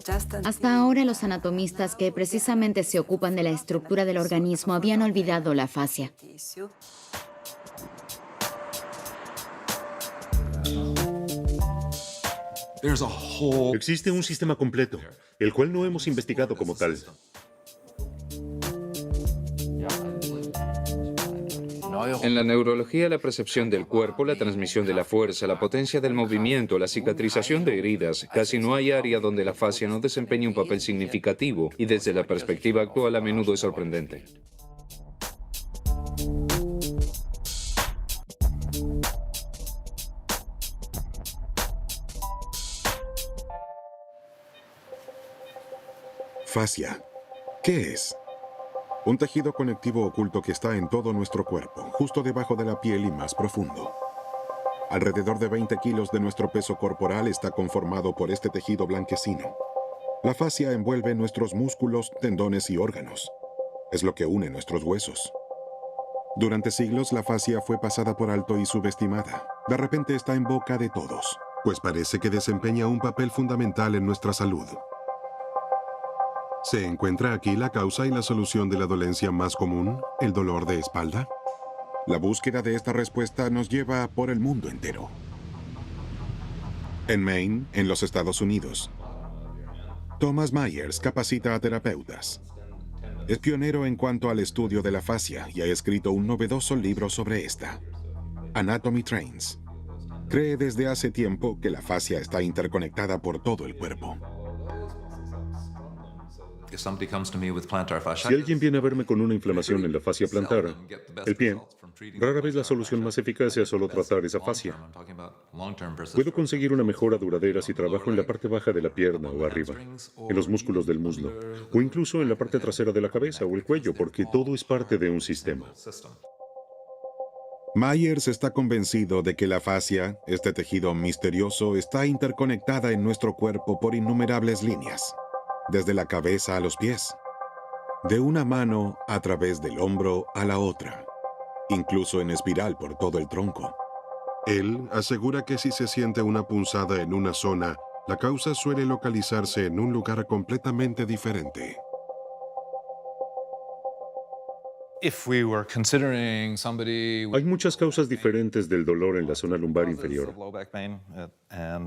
Hasta ahora, los anatomistas que precisamente se ocupan de la estructura del organismo habían olvidado la fascia. Existe un sistema completo, el cual no hemos investigado como tal. En la neurología, la percepción del cuerpo, la transmisión de la fuerza, la potencia del movimiento, la cicatrización de heridas, casi no hay área donde la fascia no desempeñe un papel significativo y desde la perspectiva actual a menudo es sorprendente. Fascia. ¿Qué es? Un tejido conectivo oculto que está en todo nuestro cuerpo, justo debajo de la piel y más profundo. Alrededor de 20 kilos de nuestro peso corporal está conformado por este tejido blanquecino. La fascia envuelve nuestros músculos, tendones y órganos. Es lo que une nuestros huesos. Durante siglos la fascia fue pasada por alto y subestimada. De repente está en boca de todos, pues parece que desempeña un papel fundamental en nuestra salud. ¿Se encuentra aquí la causa y la solución de la dolencia más común, el dolor de espalda? La búsqueda de esta respuesta nos lleva por el mundo entero. En Maine, en los Estados Unidos, Thomas Myers capacita a terapeutas. Es pionero en cuanto al estudio de la fascia y ha escrito un novedoso libro sobre esta, Anatomy Trains. Cree desde hace tiempo que la fascia está interconectada por todo el cuerpo. Si alguien viene a verme con una inflamación en la fascia plantar, el pie, rara vez la solución más eficaz es solo tratar esa fascia. Puedo conseguir una mejora duradera si trabajo en la parte baja de la pierna o arriba, en los músculos del muslo, o incluso en la parte trasera de la cabeza o el cuello, porque todo es parte de un sistema. Myers está convencido de que la fascia, este tejido misterioso, está interconectada en nuestro cuerpo por innumerables líneas, desde la cabeza a los pies, de una mano a través del hombro a la otra, incluso en espiral por todo el tronco. Él asegura que si se siente una punzada en una zona, la causa suele localizarse en un lugar completamente diferente. Hay muchas causas diferentes del dolor en la zona lumbar inferior.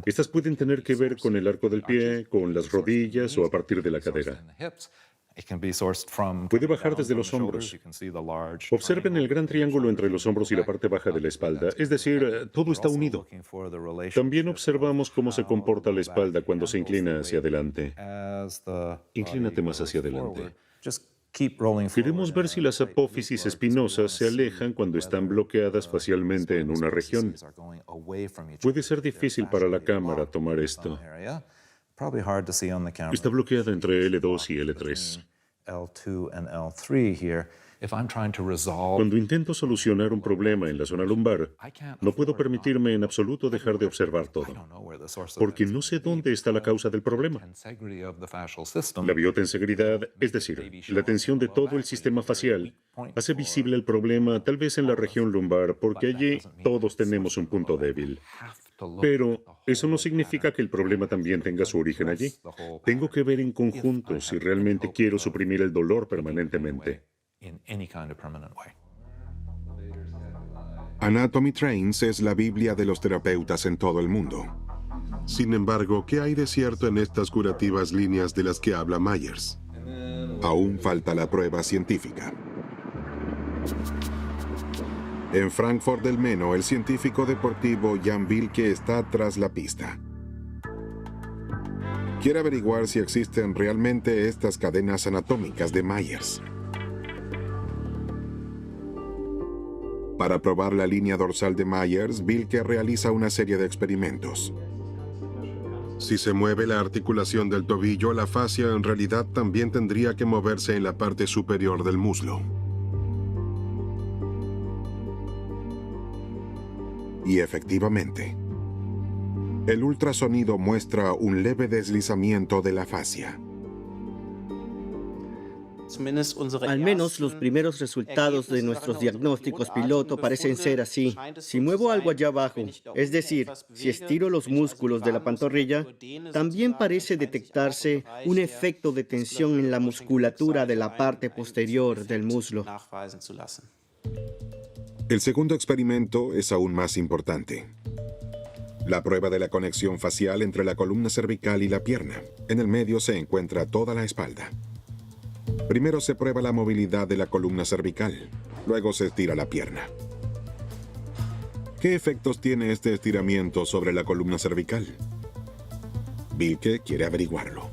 Estas pueden tener que ver con el arco del pie, con las rodillas o a partir de la cadera. Puede bajar desde los hombros. Observen el gran triángulo entre los hombros y la parte baja de la espalda, es decir, todo está unido. También observamos cómo se comporta la espalda cuando se inclina hacia adelante. Inclínate más hacia adelante. Queremos ver si las apófisis espinosas se alejan cuando están bloqueadas facialmente en una región. Puede ser difícil para la cámara tomar esto. Está bloqueada entre L2 y L3. Cuando intento solucionar un problema en la zona lumbar, no puedo permitirme en absoluto dejar de observar todo, porque no sé dónde está la causa del problema. La biotenseguridad, es decir, la tensión de todo el sistema facial, hace visible el problema tal vez en la región lumbar, porque allí todos tenemos un punto débil. Pero eso no significa que el problema también tenga su origen allí. Tengo que ver en conjunto si realmente quiero suprimir el dolor permanentemente. Anatomy Trains es la Biblia de los terapeutas en todo el mundo. Sin embargo, ¿qué hay de cierto en estas curativas líneas de las que habla Myers? Aún falta la prueba científica. En Frankfurt del Meno, el científico deportivo Jan Wilke está tras la pista. Quiere averiguar si existen realmente estas cadenas anatómicas de Myers. Para probar la línea dorsal de Myers, Wilke realiza una serie de experimentos. Si se mueve la articulación del tobillo, la fascia en realidad también tendría que moverse en la parte superior del muslo. Y efectivamente, el ultrasonido muestra un leve deslizamiento de la fascia. Al menos los primeros resultados de nuestros diagnósticos piloto parecen ser así. Si muevo algo allá abajo, es decir, si estiro los músculos de la pantorrilla, también parece detectarse un efecto de tensión en la musculatura de la parte posterior del muslo. El segundo experimento es aún más importante. La prueba de la conexión facial entre la columna cervical y la pierna. En el medio se encuentra toda la espalda. Primero se prueba la movilidad de la columna cervical, luego se estira la pierna. ¿Qué efectos tiene este estiramiento sobre la columna cervical? Bilke quiere averiguarlo.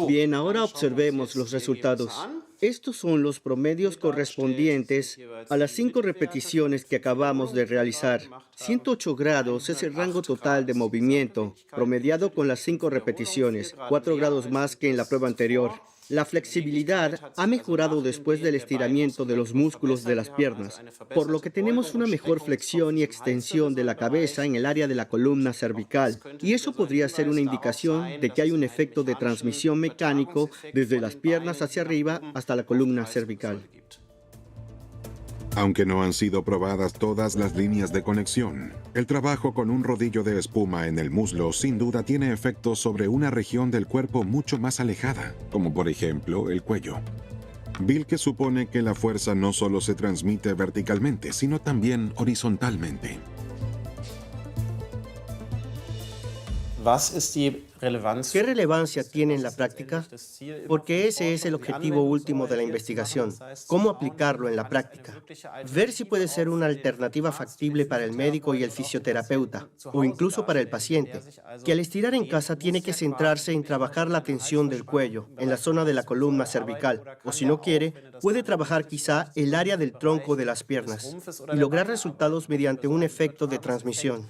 Bien, ahora observemos los resultados. Estos son los promedios correspondientes a las 5 repeticiones que acabamos de realizar. 108 grados es el rango total de movimiento, promediado con las 5 repeticiones, 4 grados más que en la prueba anterior. La flexibilidad ha mejorado después del estiramiento de los músculos de las piernas, por lo que tenemos una mejor flexión y extensión de la cabeza en el área de la columna cervical, y eso podría ser una indicación de que hay un efecto de transmisión mecánico desde las piernas hacia arriba hasta la columna cervical. Aunque no han sido probadas todas las líneas de conexión, el trabajo con un rodillo de espuma en el muslo sin duda tiene efectos sobre una región del cuerpo mucho más alejada, como por ejemplo el cuello. Bilke supone que la fuerza no solo se transmite verticalmente, sino también horizontalmente. ¿Qué relevancia tiene en la práctica? Porque ese es el objetivo último de la investigación, cómo aplicarlo en la práctica. Ver si puede ser una alternativa factible para el médico y el fisioterapeuta, o incluso para el paciente, que al estirar en casa tiene que centrarse en trabajar la tensión del cuello, en la zona de la columna cervical, o si no quiere, puede trabajar quizá el área del tronco de las piernas, y lograr resultados mediante un efecto de transmisión.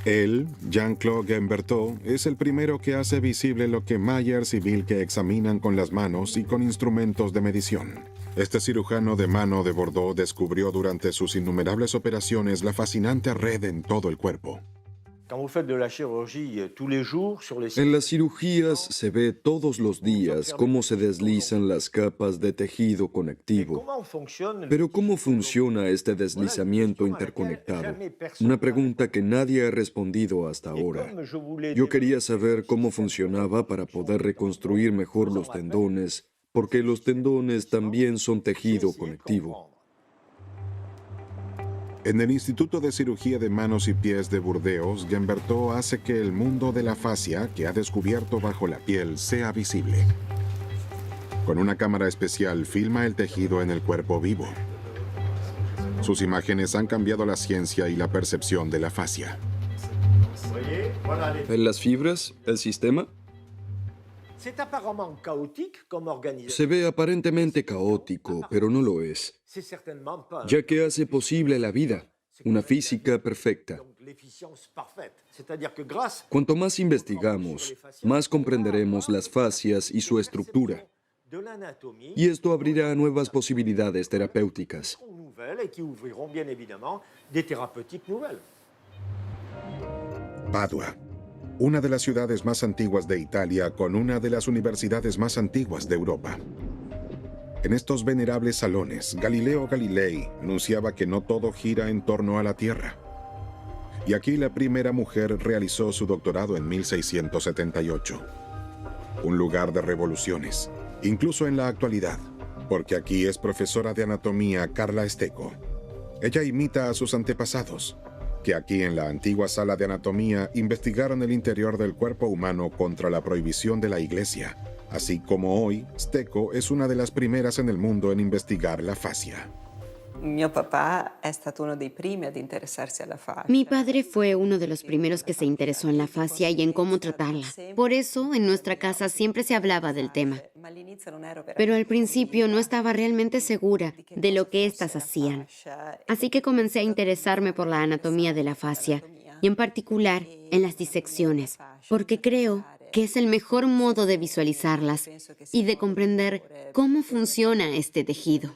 Él, Jean-Claude Guimberteau, es el primero que hace visible lo que Myers y Bilke examinan con las manos y con instrumentos de medición. Este cirujano de mano de Bordeaux descubrió durante sus innumerables operaciones la fascinante red en todo el cuerpo. En las cirugías se ve todos los días cómo se deslizan las capas de tejido conectivo. Pero ¿cómo funciona este deslizamiento interconectado? Una pregunta que nadie ha respondido hasta ahora. Yo quería saber cómo funcionaba para poder reconstruir mejor los tendones, porque los tendones también son tejido conectivo. En el Instituto de Cirugía de Manos y Pies de Burdeos, Guimberteau hace que el mundo de la fascia que ha descubierto bajo la piel sea visible. Con una cámara especial filma el tejido en el cuerpo vivo. Sus imágenes han cambiado la ciencia y la percepción de la fascia. ¿En las fibras, el sistema? Se ve aparentemente caótico, pero no lo es, ya que hace posible la vida, una física perfecta. Cuanto más investigamos, más comprenderemos las fascias y su estructura. Y esto abrirá nuevas posibilidades terapéuticas. Padua, una de las ciudades más antiguas de Italia con una de las universidades más antiguas de Europa. En estos venerables salones, Galileo Galilei anunciaba que no todo gira en torno a la Tierra. Y aquí la primera mujer realizó su doctorado en 1678. Un lugar de revoluciones, incluso en la actualidad, porque aquí es profesora de anatomía Carla Stecco. Ella imita a sus antepasados, que aquí en la antigua sala de anatomía investigaron el interior del cuerpo humano contra la prohibición de la Iglesia. Así como hoy, Stecco es una de las primeras en el mundo en investigar la fascia. Mi padre fue uno de los primeros que se interesó en la fascia y en cómo tratarla. Por eso, en nuestra casa siempre se hablaba del tema. Pero al principio no estaba realmente segura de lo que éstas hacían. Así que comencé a interesarme por la anatomía de la fascia, y en particular en las disecciones, porque creo que es el mejor modo de visualizarlas y de comprender cómo funciona este tejido.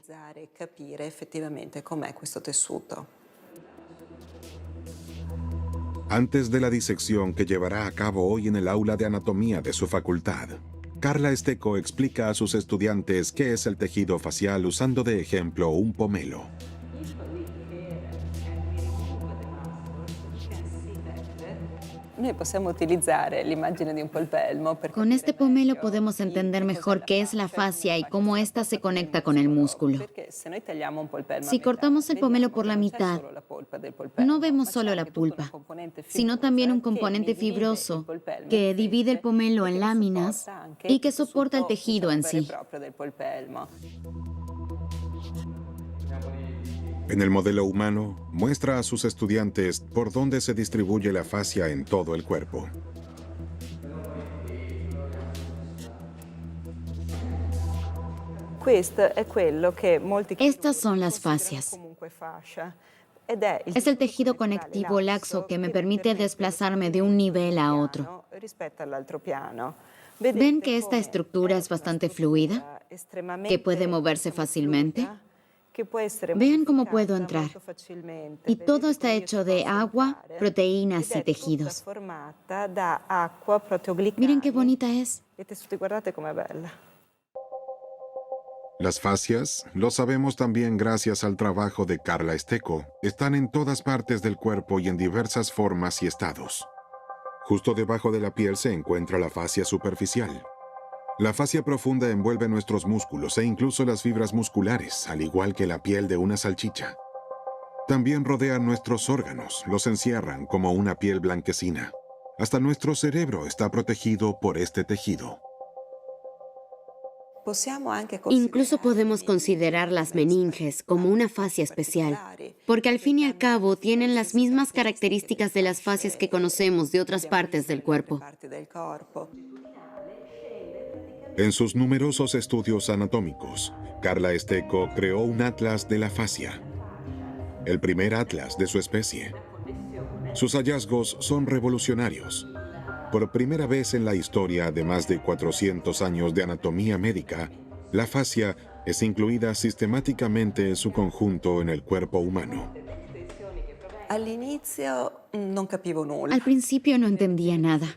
Antes de la disección que llevará a cabo hoy en el aula de anatomía de su facultad, Carla Esteco explica a sus estudiantes qué es el tejido facial usando de ejemplo un pomelo. Con este pomelo podemos entender mejor qué es la fascia y cómo ésta se conecta con el músculo. Si cortamos el pomelo por la mitad, no vemos solo la pulpa, sino también un componente fibroso que divide el pomelo en láminas y que soporta el tejido en sí. En el modelo humano, muestra a sus estudiantes por dónde se distribuye la fascia en todo el cuerpo. Estas son las fascias. Es el tejido conectivo laxo que me permite desplazarme de un nivel a otro. ¿Ven que esta estructura es bastante fluida? ¿Que puede moverse fácilmente? Vean cómo puedo entrar. Y todo está hecho de agua, proteínas y tejidos. Miren qué bonita es. Las fascias, lo sabemos también gracias al trabajo de Carla Esteco, están en todas partes del cuerpo y en diversas formas y estados. Justo debajo de la piel se encuentra la fascia superficial. La fascia profunda envuelve nuestros músculos e incluso las fibras musculares, al igual que la piel de una salchicha. También rodean nuestros órganos, los encierran como una piel blanquecina. Hasta nuestro cerebro está protegido por este tejido. Incluso podemos considerar las meninges como una fascia especial, porque al fin y al cabo tienen las mismas características de las fascias que conocemos de otras partes del cuerpo. En sus numerosos estudios anatómicos, Carla Esteco creó un atlas de la fascia, el primer atlas de su especie. Sus hallazgos son revolucionarios. Por primera vez en la historia de más de 400 años de anatomía médica, la fascia es incluida sistemáticamente en su conjunto en el cuerpo humano. Al principio no entendía nada.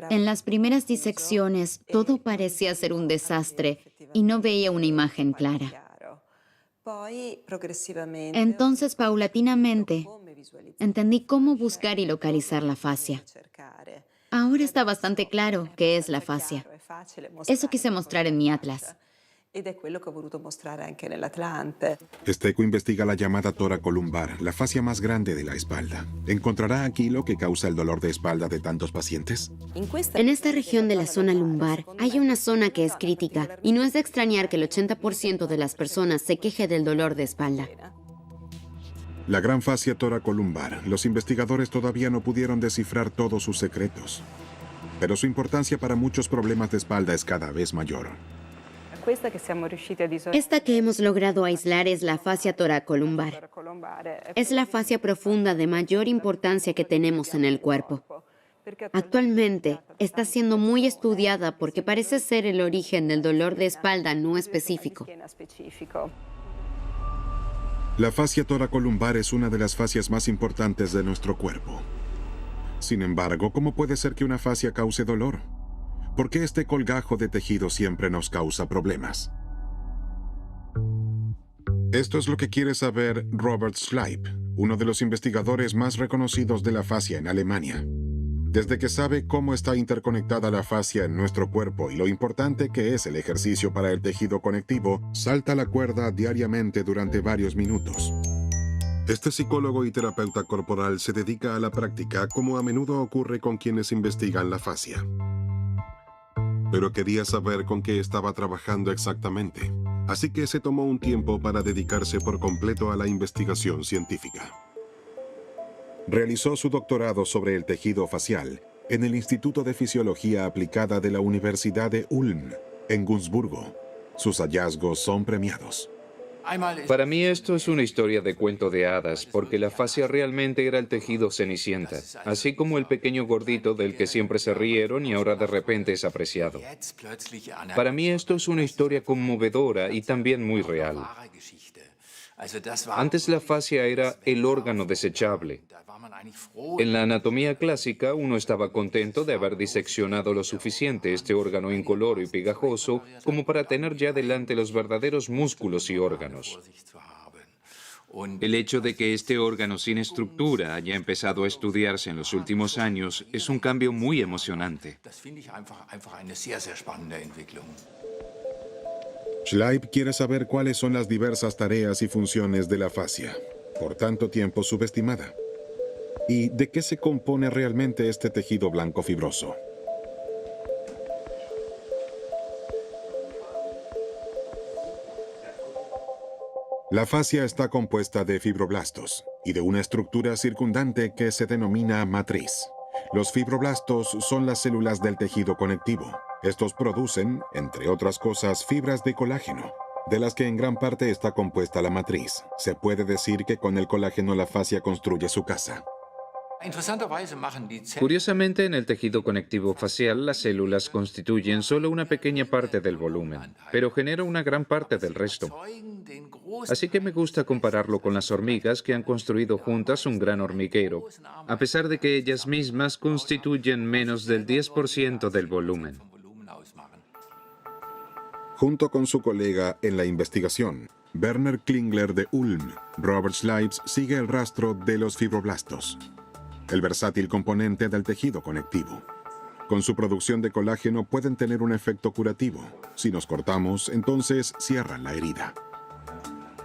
En las primeras disecciones todo parecía ser un desastre y no veía una imagen clara. Entonces, paulatinamente, entendí cómo buscar y localizar la fascia. Ahora está bastante claro qué es la fascia. Eso quise mostrar en mi atlas. Esteco investiga la llamada toracolumbar, la fascia más grande de la espalda. ¿Encontrará aquí lo que causa el dolor de espalda de tantos pacientes? En esta región de la zona lumbar hay una zona que es crítica y no es de extrañar que el 80% de las personas se queje del dolor de espalda. La gran fascia toracolumbar, los investigadores todavía no pudieron descifrar todos sus secretos. Pero su importancia para muchos problemas de espalda es cada vez mayor. Esta que hemos logrado aislar es la fascia toracolumbar. Es la fascia profunda de mayor importancia que tenemos en el cuerpo. Actualmente está siendo muy estudiada porque parece ser el origen del dolor de espalda no específico. La fascia toracolumbar es una de las fascias más importantes de nuestro cuerpo. Sin embargo, ¿cómo puede ser que una fascia cause dolor? ¿Por qué este colgajo de tejido siempre nos causa problemas? Esto es lo que quiere saber Robert Schleip, uno de los investigadores más reconocidos de la fascia en Alemania. Desde que sabe cómo está interconectada la fascia en nuestro cuerpo y lo importante que es el ejercicio para el tejido conectivo, salta la cuerda diariamente durante varios minutos. Este psicólogo y terapeuta corporal se dedica a la práctica, como a menudo ocurre con quienes investigan la fascia. Pero quería saber con qué estaba trabajando exactamente, así que se tomó un tiempo para dedicarse por completo a la investigación científica. Realizó su doctorado sobre el tejido facial en el Instituto de Fisiología Aplicada de la Universidad de Ulm, en Günzburgo. Sus hallazgos son premiados. Para mí esto es una historia de cuento de hadas, porque la fascia realmente era el tejido Cenicienta, así como el pequeño gordito del que siempre se rieron y ahora de repente es apreciado. Para mí esto es una historia conmovedora y también muy real. Antes la fascia era el órgano desechable. En la anatomía clásica, uno estaba contento de haber diseccionado lo suficiente este órgano incoloro y pegajoso como para tener ya delante los verdaderos músculos y órganos. El hecho de que este órgano sin estructura haya empezado a estudiarse en los últimos años es un cambio muy emocionante. Schleib quiere saber cuáles son las diversas tareas y funciones de la fascia, por tanto tiempo subestimada. ¿Y de qué se compone realmente este tejido blanco fibroso? La fascia está compuesta de fibroblastos y de una estructura circundante que se denomina matriz. Los fibroblastos son las células del tejido conectivo. Estos producen, entre otras cosas, fibras de colágeno, de las que en gran parte está compuesta la matriz. Se puede decir que con el colágeno la fascia construye su casa. Curiosamente, en el tejido conectivo facial, las células constituyen solo una pequeña parte del volumen, pero generan una gran parte del resto. Así que me gusta compararlo con las hormigas que han construido juntas un gran hormiguero, a pesar de que ellas mismas constituyen menos del 10% del volumen. Junto con su colega en la investigación, Werner Klingler de Ulm, Robert Schleib sigue el rastro de los fibroblastos, el versátil componente del tejido conectivo. Con su producción de colágeno pueden tener un efecto curativo. Si nos cortamos, entonces cierran la herida.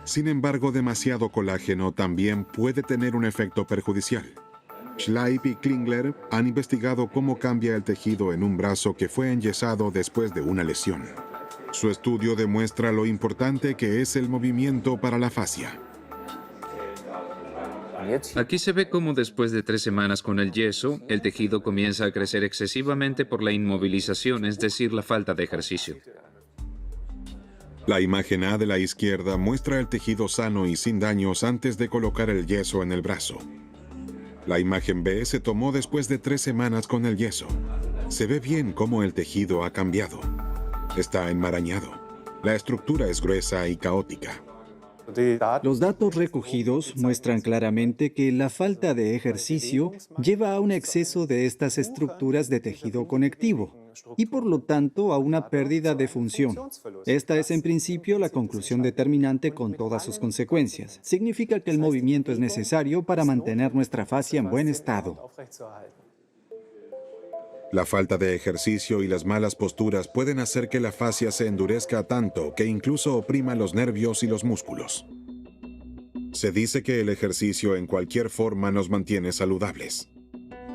Sin embargo, demasiado colágeno también puede tener un efecto perjudicial. Schleib y Klingler han investigado cómo cambia el tejido en un brazo que fue enyesado después de una lesión. Su estudio demuestra lo importante que es el movimiento para la fascia. Aquí se ve cómo después de 3 semanas con el yeso, el tejido comienza a crecer excesivamente por la inmovilización, es decir, la falta de ejercicio. La imagen A de la izquierda muestra el tejido sano y sin daños antes de colocar el yeso en el brazo. La imagen B se tomó después de 3 semanas con el yeso. Se ve bien cómo el tejido ha cambiado. Está enmarañado. La estructura es gruesa y caótica. Los datos recogidos muestran claramente que la falta de ejercicio lleva a un exceso de estas estructuras de tejido conectivo y por lo tanto a una pérdida de función. Esta es en principio la conclusión determinante con todas sus consecuencias. Significa que el movimiento es necesario para mantener nuestra fascia en buen estado. La falta de ejercicio y las malas posturas pueden hacer que la fascia se endurezca tanto que incluso oprima los nervios y los músculos. Se dice que el ejercicio en cualquier forma nos mantiene saludables.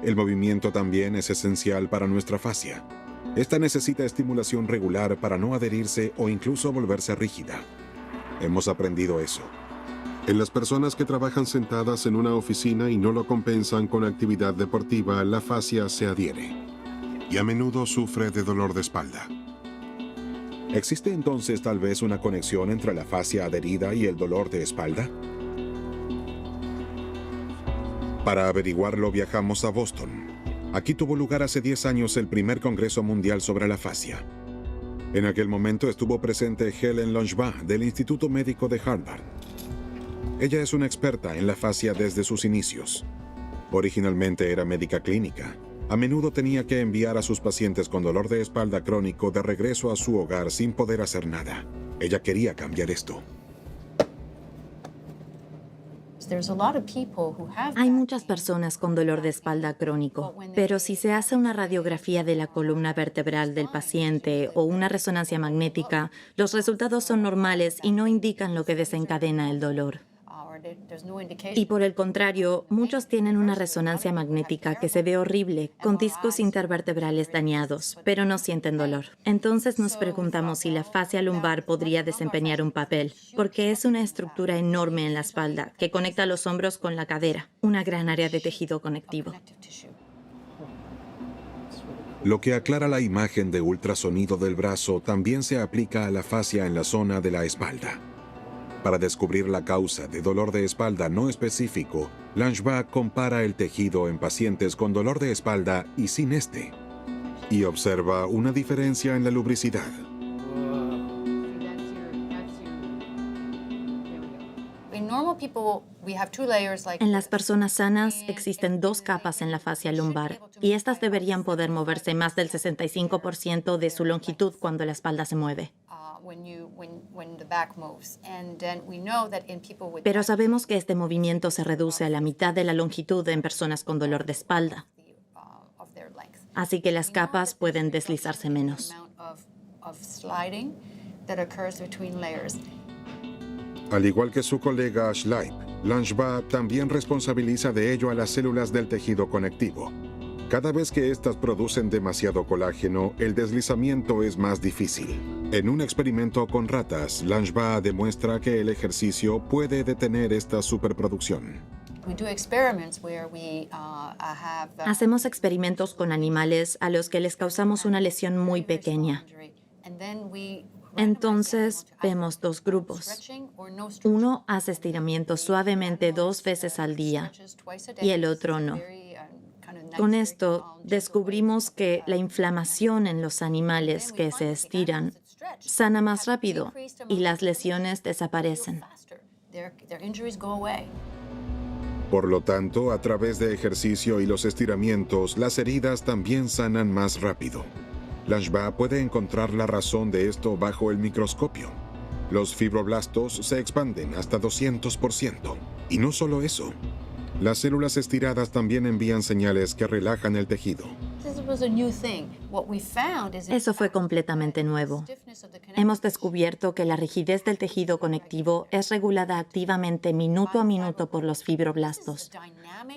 El movimiento también es esencial para nuestra fascia. Esta necesita estimulación regular para no adherirse o incluso volverse rígida. Hemos aprendido eso. En las personas que trabajan sentadas en una oficina y no lo compensan con actividad deportiva, la fascia se adhiere y a menudo sufre de dolor de espalda. ¿Existe entonces tal vez una conexión entre la fascia adherida y el dolor de espalda? Para averiguarlo viajamos a Boston. Aquí tuvo lugar hace 10 años el primer Congreso Mundial sobre la Fascia. En aquel momento estuvo presente Helen Langevin del Instituto Médico de Harvard. Ella es una experta en la fascia desde sus inicios. Originalmente era médica clínica. A menudo tenía que enviar a sus pacientes con dolor de espalda crónico de regreso a su hogar sin poder hacer nada. Ella quería cambiar esto. Hay muchas personas con dolor de espalda crónico, pero si se hace una radiografía de la columna vertebral del paciente o una resonancia magnética, los resultados son normales y no indican lo que desencadena el dolor. Y por el contrario, muchos tienen una resonancia magnética que se ve horrible, con discos intervertebrales dañados, pero no sienten dolor. Entonces nos preguntamos si la fascia lumbar podría desempeñar un papel, porque es una estructura enorme en la espalda que conecta los hombros con la cadera, una gran área de tejido conectivo. Lo que aclara la imagen de ultrasonido del brazo también se aplica a la fascia en la zona de la espalda. Para descubrir la causa de dolor de espalda no específico, Langevin compara el tejido en pacientes con dolor de espalda y sin este, y observa una diferencia en la lubricidad. En las personas sanas existen 2 capas en la fascia lumbar y estas deberían poder moverse más del 65% de su longitud cuando la espalda se mueve. Pero sabemos que este movimiento se reduce a la mitad de la longitud en personas con dolor de espalda. Así que las capas pueden deslizarse menos. Al igual que su colega Schleip, Langevin también responsabiliza de ello a las células del tejido conectivo. Cada vez que éstas producen demasiado colágeno, el deslizamiento es más difícil. En un experimento con ratas, Langevin demuestra que el ejercicio puede detener esta superproducción. Hacemos experimentos con animales a los que les causamos una lesión muy pequeña. Entonces, vemos 2 grupos. Uno hace estiramientos suavemente 2 veces al día y el otro no. Con esto, descubrimos que la inflamación en los animales que se estiran sana más rápido y las lesiones desaparecen. Por lo tanto, a través de ejercicio y los estiramientos, las heridas también sanan más rápido. Langevin puede encontrar la razón de esto bajo el microscopio. Los fibroblastos se expanden hasta 200%. Y no solo eso. Las células estiradas también envían señales que relajan el tejido. Eso fue completamente nuevo. Hemos descubierto que la rigidez del tejido conectivo es regulada activamente minuto a minuto por los fibroblastos.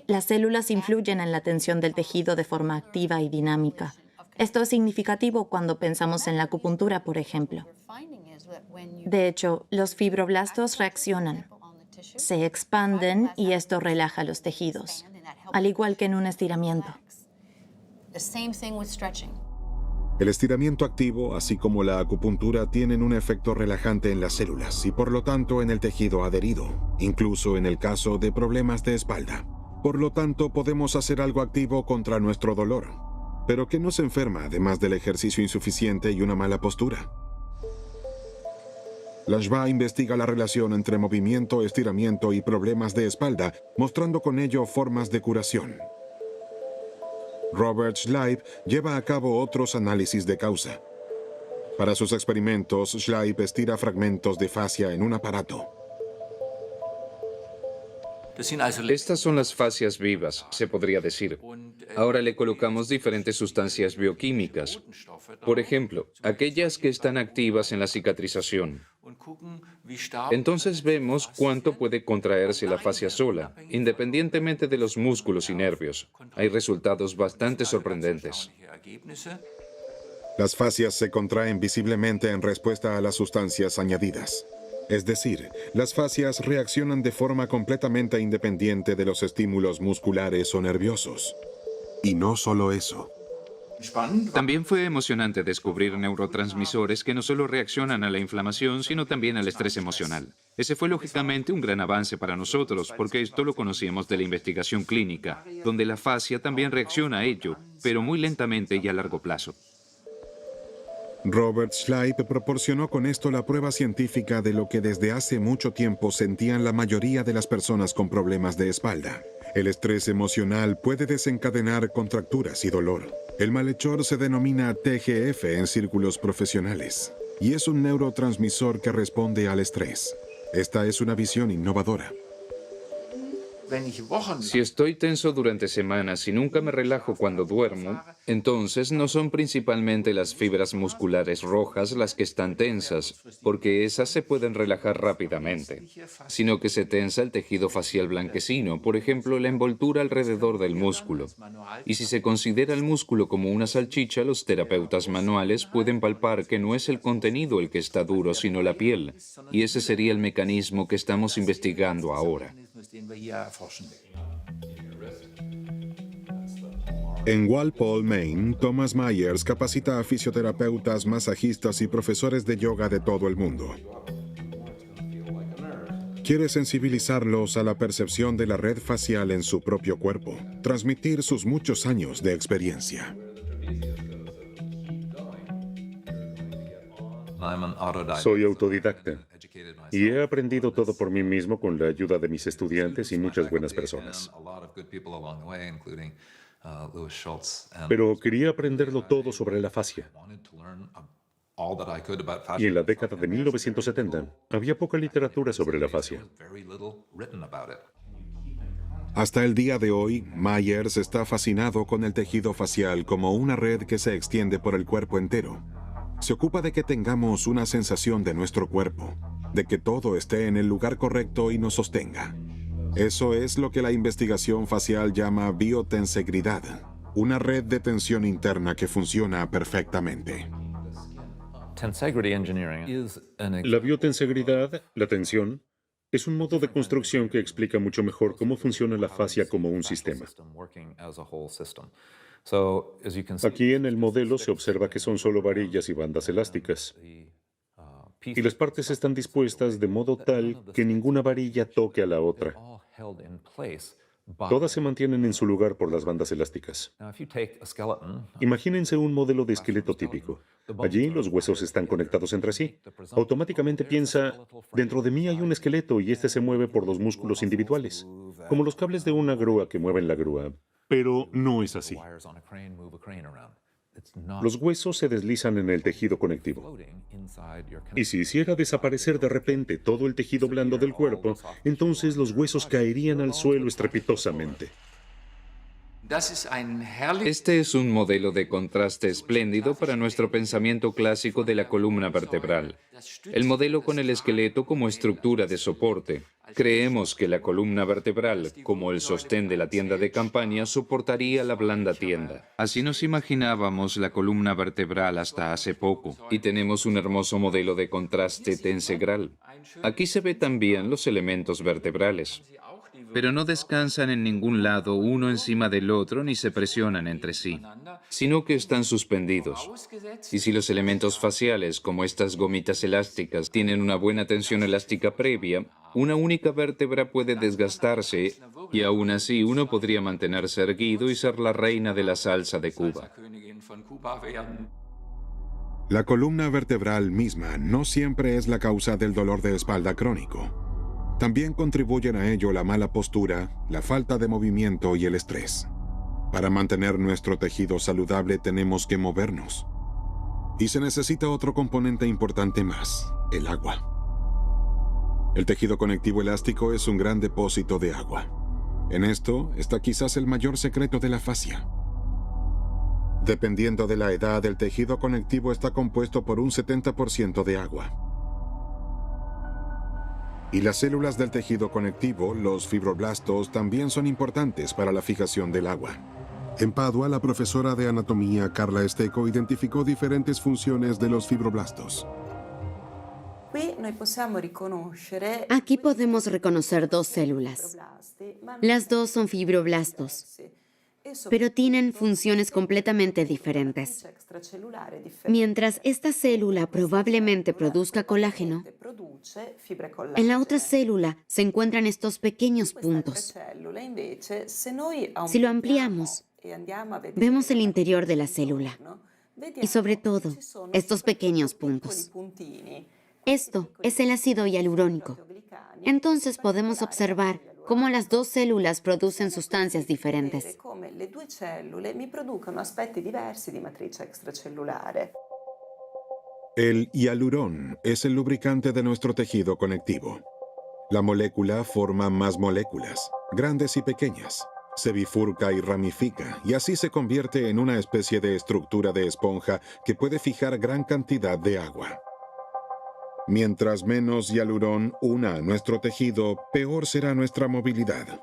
Las células influyen en la tensión del tejido de forma activa y dinámica. Esto es significativo cuando pensamos en la acupuntura, por ejemplo. De hecho, los fibroblastos reaccionan, se expanden y esto relaja los tejidos, al igual que en un estiramiento. El estiramiento activo, así como la acupuntura, tienen un efecto relajante en las células y por lo tanto en el tejido adherido, incluso en el caso de problemas de espalda. Por lo tanto, podemos hacer algo activo contra nuestro dolor. Pero ¿qué nos enferma además del ejercicio insuficiente y una mala postura? Langevin investiga la relación entre movimiento, estiramiento y problemas de espalda, mostrando con ello formas de curación. Robert Schleip lleva a cabo otros análisis de causa. Para sus experimentos, Schleip estira fragmentos de fascia en un aparato. Estas son las fascias vivas, se podría decir. Ahora le colocamos diferentes sustancias bioquímicas. Por ejemplo, aquellas que están activas en la cicatrización. Entonces vemos cuánto puede contraerse la fascia sola, independientemente de los músculos y nervios. Hay resultados bastante sorprendentes. Las fascias se contraen visiblemente en respuesta a las sustancias añadidas. Es decir, las fascias reaccionan de forma completamente independiente de los estímulos musculares o nerviosos. Y no solo eso. También fue emocionante descubrir neurotransmisores que no solo reaccionan a la inflamación, sino también al estrés emocional. Ese fue lógicamente un gran avance para nosotros, porque esto lo conocíamos de la investigación clínica, donde la fascia también reacciona a ello, pero muy lentamente y a largo plazo. Robert Schleip proporcionó con esto la prueba científica de lo que desde hace mucho tiempo sentían la mayoría de las personas con problemas de espalda. El estrés emocional puede desencadenar contracturas y dolor. El malhechor se denomina TGF en círculos profesionales y es un neurotransmisor que responde al estrés. Esta es una visión innovadora. Si estoy tenso durante semanas y nunca me relajo cuando duermo, entonces no son principalmente las fibras musculares rojas las que están tensas, porque esas se pueden relajar rápidamente, sino que se tensa el tejido facial blanquecino, por ejemplo, la envoltura alrededor del músculo. Y si se considera el músculo como una salchicha, los terapeutas manuales pueden palpar que no es el contenido el que está duro, sino la piel, y ese sería el mecanismo que estamos investigando ahora. En Walpole, Maine, Thomas Myers capacita a fisioterapeutas, masajistas y profesores de yoga de todo el mundo. Quiere sensibilizarlos a la percepción de la red facial en su propio cuerpo, transmitir sus muchos años de experiencia. Soy autodidacta y he aprendido todo por mí mismo con la ayuda de mis estudiantes y muchas buenas personas. Pero quería aprenderlo todo sobre la fascia. Y en la década de 1970 había poca literatura sobre la fascia. Hasta el día de hoy, Myers está fascinado con el tejido facial como una red que se extiende por el cuerpo entero. Se ocupa de que tengamos una sensación de nuestro cuerpo, de que todo esté en el lugar correcto y nos sostenga. Eso es lo que la investigación facial llama biotensegridad, una red de tensión interna que funciona perfectamente. La biotensegridad, la tensión, es un modo de construcción que explica mucho mejor cómo funciona la fascia como un sistema. Aquí en el modelo se observa que son solo varillas y bandas elásticas. Y las partes están dispuestas de modo tal que ninguna varilla toque a la otra. Todas se mantienen en su lugar por las bandas elásticas. Imagínense un modelo de esqueleto típico. Allí los huesos están conectados entre sí. Automáticamente piensa, dentro de mí hay un esqueleto y este se mueve por los músculos individuales, como los cables de una grúa que mueven la grúa. Pero no es así. Los huesos se deslizan en el tejido conectivo. Y si hiciera desaparecer de repente todo el tejido blando del cuerpo, entonces los huesos caerían al suelo estrepitosamente. Este es un modelo de contraste espléndido para nuestro pensamiento clásico de la columna vertebral. El modelo con el esqueleto como estructura de soporte. Creemos que la columna vertebral, como el sostén de la tienda de campaña, soportaría la blanda tienda. Así nos imaginábamos la columna vertebral hasta hace poco. Y tenemos un hermoso modelo de contraste tensegral. Aquí se ve también los elementos vertebrales. Pero no descansan en ningún lado uno encima del otro ni se presionan entre sí, sino que están suspendidos. Y si los elementos faciales, como estas gomitas elásticas, tienen una buena tensión elástica previa, una única vértebra puede desgastarse y aún así uno podría mantenerse erguido y ser la reina de la salsa de Cuba. La columna vertebral misma no siempre es la causa del dolor de espalda crónico. También contribuyen a ello la mala postura, la falta de movimiento y el estrés. Para mantener nuestro tejido saludable tenemos que movernos. Y se necesita otro componente importante más, el agua. El tejido conectivo elástico es un gran depósito de agua. En esto está quizás el mayor secreto de la fascia. Dependiendo de la edad, el tejido conectivo está compuesto por un 70% de agua. Y las células del tejido conectivo, los fibroblastos, también son importantes para la fijación del agua. En Padua, la profesora de anatomía Carla Stecco identificó diferentes funciones de los fibroblastos. Aquí podemos reconocer dos células. Las dos son fibroblastos, pero tienen funciones completamente diferentes. Mientras esta célula probablemente produzca colágeno, en la otra célula se encuentran estos pequeños puntos. Si lo ampliamos, vemos el interior de la célula y sobre todo estos pequeños puntos. Esto es el ácido hialurónico. Entonces podemos observar cómo las dos células producen sustancias diferentes. El hialurón es el lubricante de nuestro tejido conectivo. La molécula forma más moléculas, grandes y pequeñas. Se bifurca y ramifica, y así se convierte en una especie de estructura de esponja que puede fijar gran cantidad de agua. Mientras menos hialurón una a nuestro tejido, peor será nuestra movilidad.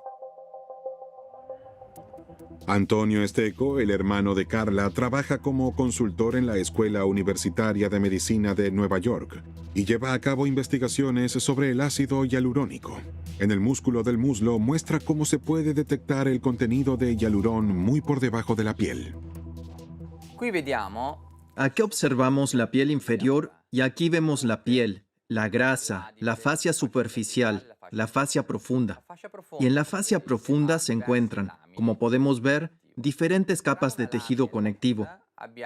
Antonio Stecco, el hermano de Carla, trabaja como consultor en la Escuela Universitaria de Medicina de Nueva York y lleva a cabo investigaciones sobre el ácido hialurónico. En el músculo del muslo muestra cómo se puede detectar el contenido de hialurón muy por debajo de la piel. Aquí observamos la piel inferior y aquí vemos la piel, la grasa, la fascia superficial, la fascia profunda. Y en la fascia profunda se encuentran, como podemos ver, diferentes capas de tejido conectivo.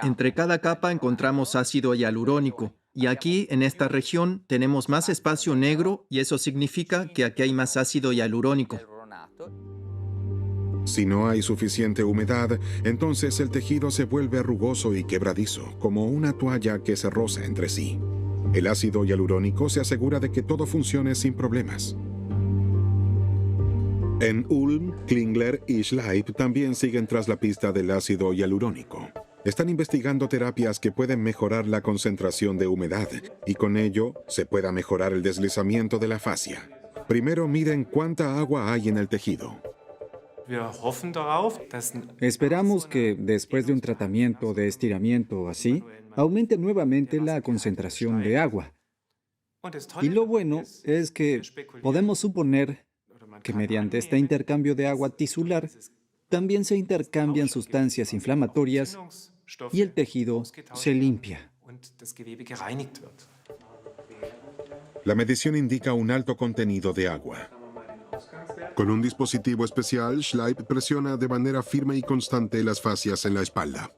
Entre cada capa encontramos ácido hialurónico Y aquí, en esta región, tenemos más espacio negro y eso significa que aquí hay más ácido hialurónico. Si no hay suficiente humedad, entonces el tejido se vuelve rugoso y quebradizo, como una toalla que se roza entre sí. El ácido hialurónico se asegura de que todo funcione sin problemas. En Ulm, Klingler y Schleip también siguen tras la pista del ácido hialurónico. Están investigando terapias que pueden mejorar la concentración de humedad y con ello se pueda mejorar el deslizamiento de la fascia. Primero miden cuánta agua hay en el tejido. Esperamos que después de un tratamiento de estiramiento así, aumente nuevamente la concentración de agua. Y lo bueno es que podemos suponer que mediante este intercambio de agua tisular también se intercambian sustancias inflamatorias y el tejido se limpia. La medición indica un alto contenido de agua. Con un dispositivo especial, Schleip presiona de manera firme y constante las fascias en la espalda.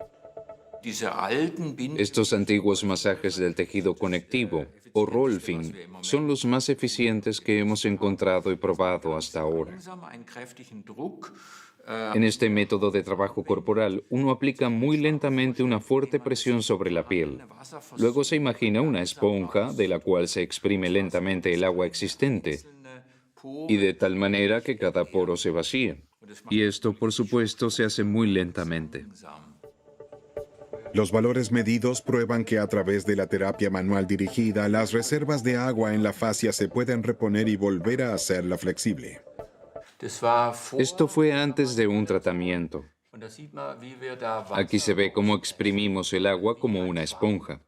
Estos antiguos masajes del tejido conectivo, o Rolfing, son los más eficientes que hemos encontrado y probado hasta ahora. En este método de trabajo corporal, uno aplica muy lentamente una fuerte presión sobre la piel. Luego se imagina una esponja de la cual se exprime lentamente el agua existente, y de tal manera que cada poro se vacíe. Y esto, por supuesto, se hace muy lentamente. Los valores medidos prueban que a través de la terapia manual dirigida, las reservas de agua en la fascia se pueden reponer y volver a hacerla flexible. Esto fue antes de un tratamiento. Aquí se ve cómo exprimimos el agua como una esponja.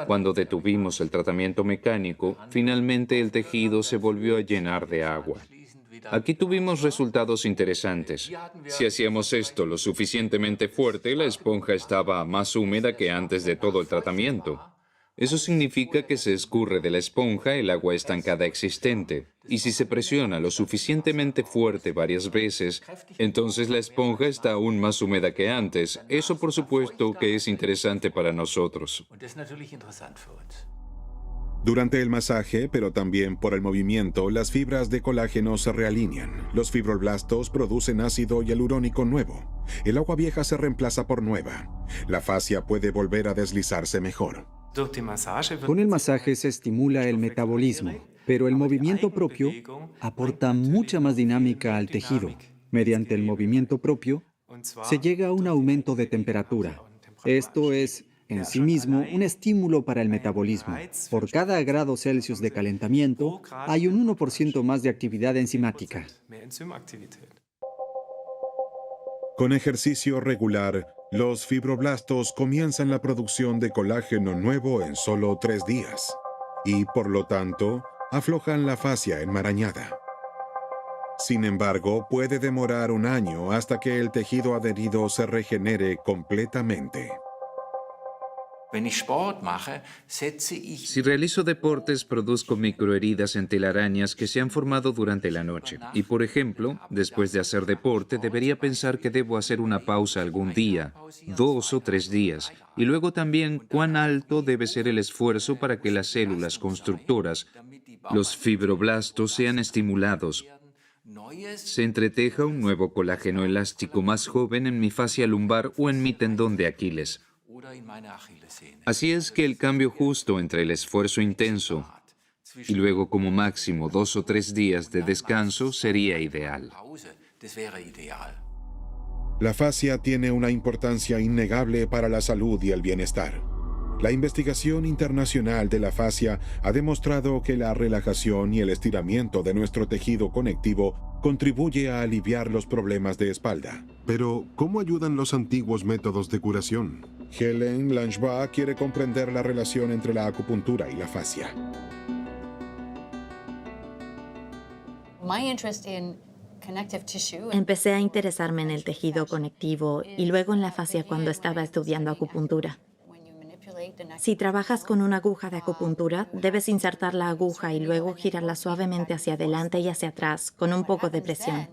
Cuando detuvimos el tratamiento mecánico, finalmente el tejido se volvió a llenar de agua. Aquí tuvimos resultados interesantes. Si hacíamos esto lo suficientemente fuerte, la esponja estaba más húmeda que antes de todo el tratamiento. Eso significa que se escurre de la esponja el agua estancada existente. Y si se presiona lo suficientemente fuerte varias veces, entonces la esponja está aún más húmeda que antes. Eso, por supuesto, que es interesante para nosotros. Durante el masaje, pero también por el movimiento, las fibras de colágeno se realinean. Los fibroblastos producen ácido hialurónico nuevo. El agua vieja se reemplaza por nueva. La fascia puede volver a deslizarse mejor. Con el masaje se estimula el metabolismo, pero el movimiento propio aporta mucha más dinámica al tejido. Mediante el movimiento propio, se llega a un aumento de temperatura. Esto es, en sí mismo, un estímulo para el metabolismo. Por cada grado Celsius de calentamiento, hay un 1% más de actividad enzimática. Con ejercicio regular, los fibroblastos comienzan la producción de colágeno nuevo en solo 3 días y, por lo tanto, aflojan la fascia enmarañada. Sin embargo, puede demorar un año hasta que el tejido adherido se regenere completamente. Si realizo deportes, produzco microheridas en telarañas que se han formado durante la noche. Y, por ejemplo, después de hacer deporte, debería pensar que debo hacer una pausa algún día, 2 o 3 días. Y luego también cuán alto debe ser el esfuerzo para que las células constructoras, los fibroblastos, sean estimulados. Se entreteja un nuevo colágeno elástico más joven en mi fascia lumbar o en mi tendón de Aquiles. Así es que el cambio justo entre el esfuerzo intenso y luego como máximo 2 o 3 días de descanso sería ideal. La fascia tiene una importancia innegable para la salud y el bienestar. La investigación internacional de la fascia ha demostrado que la relajación y el estiramiento de nuestro tejido conectivo contribuye a aliviar los problemas de espalda. Pero, ¿cómo ayudan los antiguos métodos de curación? Helen Langevin quiere comprender la relación entre la acupuntura y la fascia. Empecé a interesarme en el tejido conectivo y luego en la fascia cuando estaba estudiando acupuntura. Si trabajas con una aguja de acupuntura, debes insertar la aguja y luego girarla suavemente hacia adelante y hacia atrás, con un poco de presión.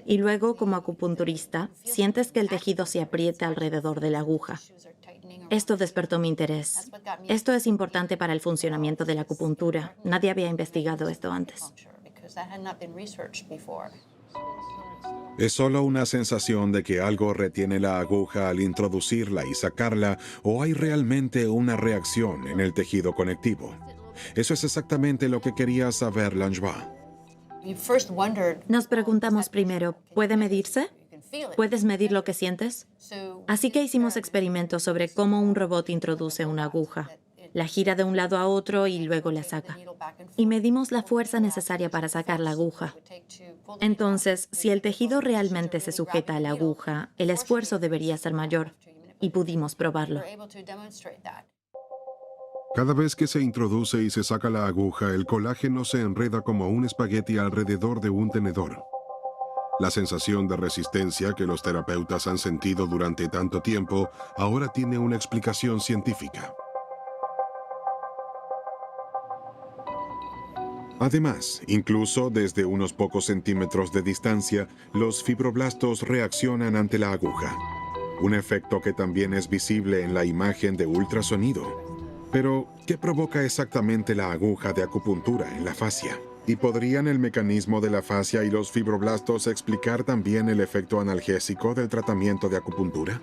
Y luego, como acupunturista, sientes que el tejido se aprieta alrededor de la aguja. Esto despertó mi interés. Esto es importante para el funcionamiento de la acupuntura. Nadie había investigado esto antes. ¿Es solo una sensación de que algo retiene la aguja al introducirla y sacarla, o hay realmente una reacción en el tejido conectivo? Eso es exactamente lo que quería saber Langevin. Nos preguntamos primero, ¿puede medirse? ¿Puedes medir lo que sientes? Así que hicimos experimentos sobre cómo un robot introduce una aguja. La gira de un lado a otro y luego la saca. Y medimos la fuerza necesaria para sacar la aguja. Entonces, si el tejido realmente se sujeta a la aguja, el esfuerzo debería ser mayor. Y pudimos probarlo. Cada vez que se introduce y se saca la aguja, el colágeno se enreda como un espagueti alrededor de un tenedor. La sensación de resistencia que los terapeutas han sentido durante tanto tiempo ahora tiene una explicación científica. Además, incluso desde unos pocos centímetros de distancia, los fibroblastos reaccionan ante la aguja. Un efecto que también es visible en la imagen de ultrasonido. Pero, ¿qué provoca exactamente la aguja de acupuntura en la fascia? ¿Y podrían el mecanismo de la fascia y los fibroblastos explicar también el efecto analgésico del tratamiento de acupuntura?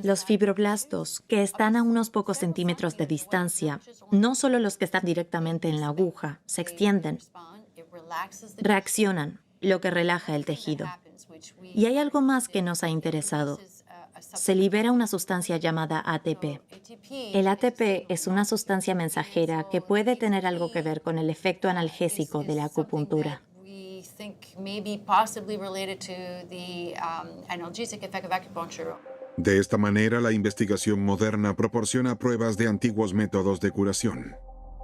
Los fibroblastos, que están a unos pocos centímetros de distancia, no solo los que están directamente en la aguja, se extienden, reaccionan, lo que relaja el tejido. Y hay algo más que nos ha interesado. Se libera una sustancia llamada ATP. El ATP es una sustancia mensajera que puede tener algo que ver con el efecto analgésico de la acupuntura. De esta manera, la investigación moderna proporciona pruebas de antiguos métodos de curación.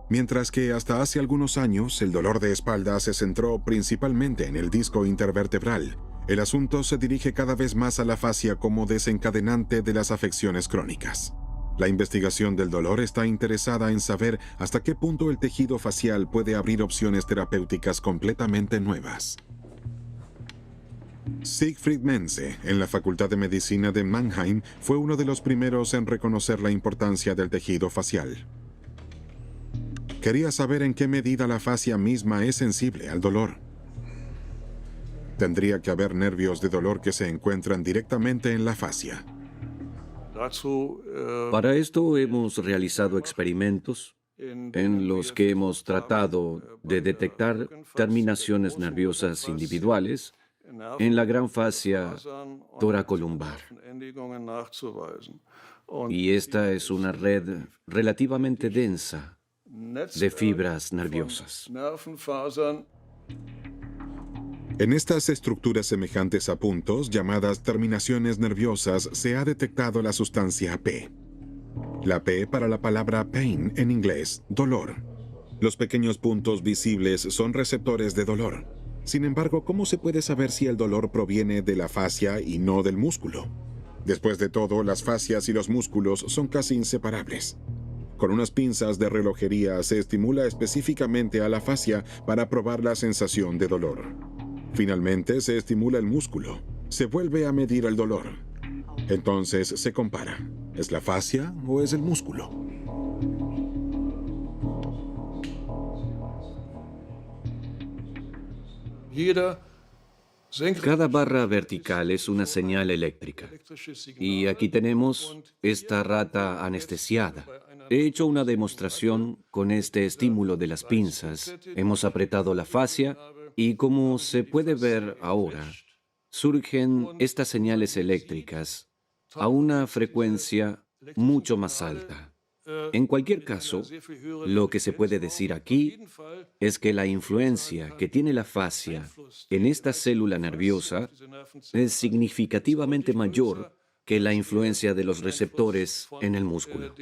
Mientras que hasta hace algunos años el dolor de espalda se centró principalmente en el disco intervertebral, el asunto se dirige cada vez más a la fascia como desencadenante de las afecciones crónicas. La investigación del dolor está interesada en saber hasta qué punto el tejido facial puede abrir opciones terapéuticas completamente nuevas. Siegfried Menze, en la Facultad de Medicina de Mannheim, fue uno de los primeros en reconocer la importancia del tejido facial. Quería saber en qué medida la fascia misma es sensible al dolor. Tendría que haber nervios de dolor que se encuentran directamente en la fascia. Para esto hemos realizado experimentos en los que hemos tratado de detectar terminaciones nerviosas individuales en la gran fascia toracolumbar. Y esta es una red relativamente densa de fibras nerviosas. En estas estructuras semejantes a puntos, llamadas terminaciones nerviosas, se ha detectado la sustancia P. La P para la palabra pain en inglés, dolor. Los pequeños puntos visibles son receptores de dolor. Sin embargo, ¿cómo se puede saber si el dolor proviene de la fascia y no del músculo? Después de todo, las fascias y los músculos son casi inseparables. Con unas pinzas de relojería se estimula específicamente a la fascia para probar la sensación de dolor. Finalmente, se estimula el músculo. Se vuelve a medir el dolor. Entonces se compara. ¿Es la fascia o es el músculo? Cada barra vertical es una señal eléctrica. Y aquí tenemos esta rata anestesiada. He hecho una demostración con este estímulo de las pinzas. Hemos apretado la fascia y, como se puede ver ahora, surgen estas señales eléctricas a una frecuencia mucho más alta. En cualquier caso, lo que se puede decir aquí es que la influencia que tiene la fascia en esta célula nerviosa es significativamente mayor que la influencia de los receptores en el músculo.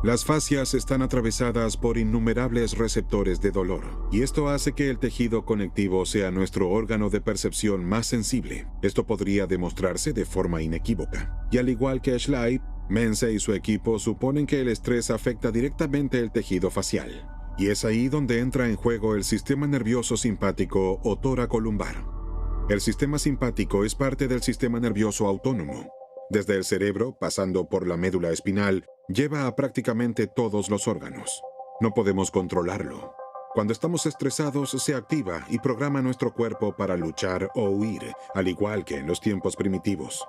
Las fascias están atravesadas por innumerables receptores de dolor, y esto hace que el tejido conectivo sea nuestro órgano de percepción más sensible. Esto podría demostrarse de forma inequívoca. Y al igual que Schleip, Menze y su equipo suponen que el estrés afecta directamente el tejido facial. Y es ahí donde entra en juego el sistema nervioso simpático o toracolumbar. El sistema simpático es parte del sistema nervioso autónomo. Desde el cerebro, pasando por la médula espinal, lleva a prácticamente todos los órganos. No podemos controlarlo. Cuando estamos estresados, se activa y programa nuestro cuerpo para luchar o huir, al igual que en los tiempos primitivos.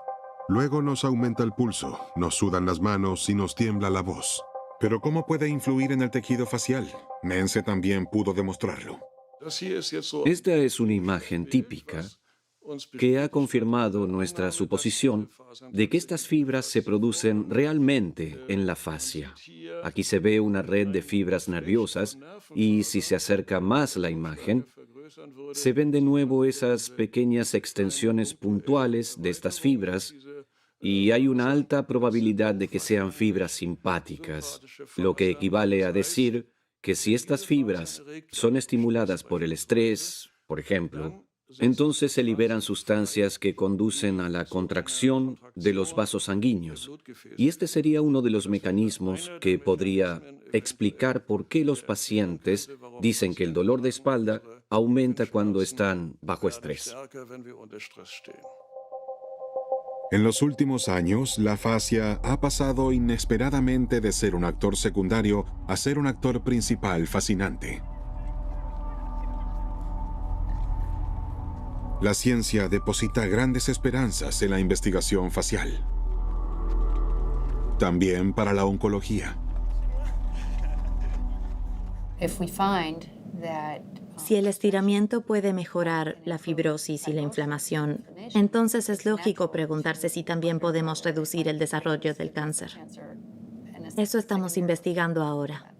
Luego nos aumenta el pulso, nos sudan las manos y nos tiembla la voz. Pero ¿cómo puede influir en el tejido facial? Mense también pudo demostrarlo. Esta es una imagen típica que ha confirmado nuestra suposición de que estas fibras se producen realmente en la fascia. Aquí se ve una red de fibras nerviosas y si se acerca más la imagen, se ven de nuevo esas pequeñas extensiones puntuales de estas fibras y hay una alta probabilidad de que sean fibras simpáticas, lo que equivale a decir que si estas fibras son estimuladas por el estrés, por ejemplo, entonces se liberan sustancias que conducen a la contracción de los vasos sanguíneos. Y este sería uno de los mecanismos que podría explicar por qué los pacientes dicen que el dolor de espalda aumenta cuando están bajo estrés. En los últimos años, la fascia ha pasado inesperadamente de ser un actor secundario a ser un actor principal fascinante. La ciencia deposita grandes esperanzas en la investigación facial. También para la oncología. Si el estiramiento puede mejorar la fibrosis y la inflamación, entonces es lógico preguntarse si también podemos reducir el desarrollo del cáncer. Eso estamos investigando ahora.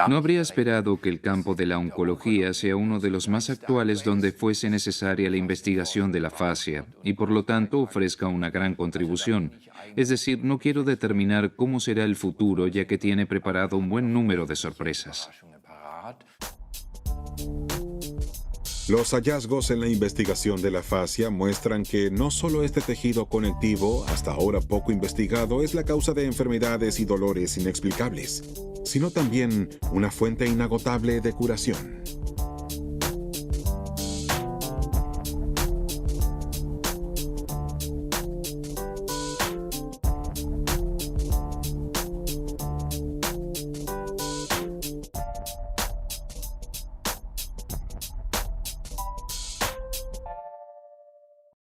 No habría esperado que el campo de la oncología sea uno de los más actuales donde fuese necesaria la investigación de la fascia y por lo tanto ofrezca una gran contribución. Es decir, no quiero determinar cómo será el futuro ya que tiene preparado un buen número de sorpresas. Los hallazgos en la investigación de la fascia muestran que no solo este tejido conectivo, hasta ahora poco investigado, es la causa de enfermedades y dolores inexplicables, sino también una fuente inagotable de curación.